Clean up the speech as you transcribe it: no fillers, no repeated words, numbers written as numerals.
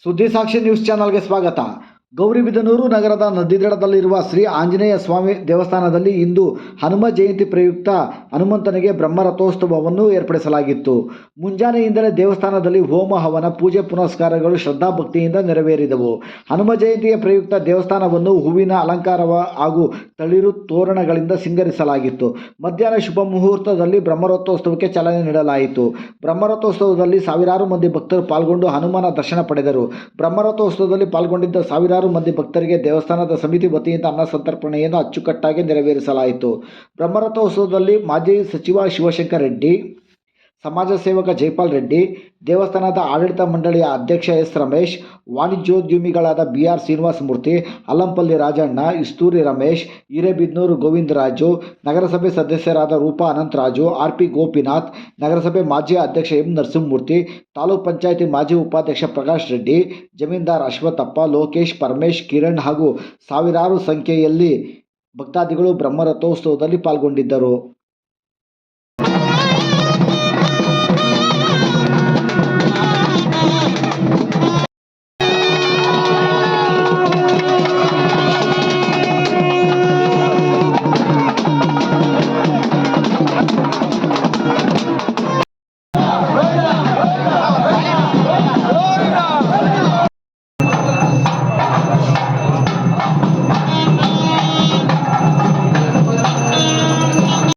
ಸುದ್ದಿ ಸಾಕ್ಷಿ ನ್ಯೂಸ್ ಚಾನಲ್ಗೆ ಸ್ವಾಗತ. ಗೌರಿಬಿದನೂರು ನಗರದ ನದಿದಡದಲ್ಲಿರುವ ಶ್ರೀ ಆಂಜನೇಯ ಸ್ವಾಮಿ ದೇವಸ್ಥಾನದಲ್ಲಿ ಇಂದು ಹನುಮ ಜಯಂತಿ ಪ್ರಯುಕ್ತ ಹನುಮಂತನಿಗೆ ಬ್ರಹ್ಮರಥೋತ್ಸವವನ್ನು ಏರ್ಪಡಿಸಲಾಗಿತ್ತು. ಮುಂಜಾನೆಯಿಂದಲೇ ದೇವಸ್ಥಾನದಲ್ಲಿ ಹೋಮ ಹವನ ಪೂಜೆ ಪುನಸ್ಕಾರಗಳು ಶ್ರದ್ಧಾಭಕ್ತಿಯಿಂದ ನೆರವೇರಿದವು. ಹನುಮ ಜಯಂತಿಯ ಪ್ರಯುಕ್ತ ದೇವಸ್ಥಾನವನ್ನು ಹೂವಿನ ಅಲಂಕಾರ ಹಾಗೂ ತಳಿರು ತೋರಣಗಳಿಂದ ಸಿಂಗರಿಸಲಾಗಿತ್ತು. ಮಧ್ಯಾಹ್ನ ಶುಭ ಮುಹೂರ್ತದಲ್ಲಿ ಬ್ರಹ್ಮರಥೋತ್ಸವಕ್ಕೆ ಚಾಲನೆ ನೀಡಲಾಯಿತು. ಬ್ರಹ್ಮರಥೋತ್ಸವದಲ್ಲಿ ಸಾವಿರಾರು ಮಂದಿ ಭಕ್ತರು ಪಾಲ್ಗೊಂಡು ಹನುಮನ ದರ್ಶನ ಪಡೆದರು. ಬ್ರಹ್ಮರಥೋತ್ಸವದಲ್ಲಿ ಪಾಲ್ಗೊಂಡಿದ್ದ ಸಾವಿರಾರು ಮಂದಿ ಭಕ್ತರಿಗೆ ದೇವಸ್ಥಾನದ ಸಮಿತಿ ವತಿಯಿಂದ ಅನ್ನ ಸಂತರ್ಪಣೆಯನ್ನು ಅಚ್ಚುಕಟ್ಟಾಗಿ ನೆರವೇರಿಸಲಾಯಿತು. ಬ್ರಹ್ಮರಥೋತ್ಸವದಲ್ಲಿ ಮಾಜಿ ಸಚಿವ ಶಿವಶಂಕರ ರೆಡ್ಡಿ, ಸಮಾಜ ಸೇವಕ ಜೈಪಾಲ್ ರೆಡ್ಡಿ, ದೇವಸ್ಥಾನದ ಆಡಳಿತ ಮಂಡಳಿಯ ಅಧ್ಯಕ್ಷ ಎಸ್ ರಮೇಶ್, ವಾಣಿಜ್ಯೋದ್ಯಮಿಗಳಾದ ಬಿಆರ್ ಶ್ರೀನಿವಾಸಮೂರ್ತಿ, ಅಲ್ಲಂಪಲ್ಲಿ ರಾಜಣ್ಣ, ಇಸ್ತೂರಿ ರಮೇಶ್, ಹಿರೇಬಿದನೂರು ಗೋವಿಂದರಾಜು, ನಗರಸಭೆ ಸದಸ್ಯರಾದ ರೂಪಾ ಅನಂತರಾಜು, ಆರ್ಪಿ ಗೋಪಿನಾಥ್, ನಗರಸಭೆ ಮಾಜಿ ಅಧ್ಯಕ್ಷ ಎಂ ನರಸಿಂಹಮೂರ್ತಿ, ತಾಲೂಕ್ ಪಂಚಾಯಿತಿ ಮಾಜಿ ಉಪಾಧ್ಯಕ್ಷ ಪ್ರಕಾಶ್ ರೆಡ್ಡಿ, ಜಮೀನ್ದಾರ್ ಅಶ್ವತ್ಥಪ್ಪ, ಲೋಕೇಶ್, ಪರಮೇಶ್, ಕಿರಣ್ ಹಾಗೂ ಸಾವಿರಾರು ಸಂಖ್ಯೆಯಲ್ಲಿ ಭಕ್ತಾದಿಗಳು ಬ್ರಹ್ಮರಥೋತ್ಸವದಲ್ಲಿ ಪಾಲ್ಗೊಂಡಿದ್ದರು.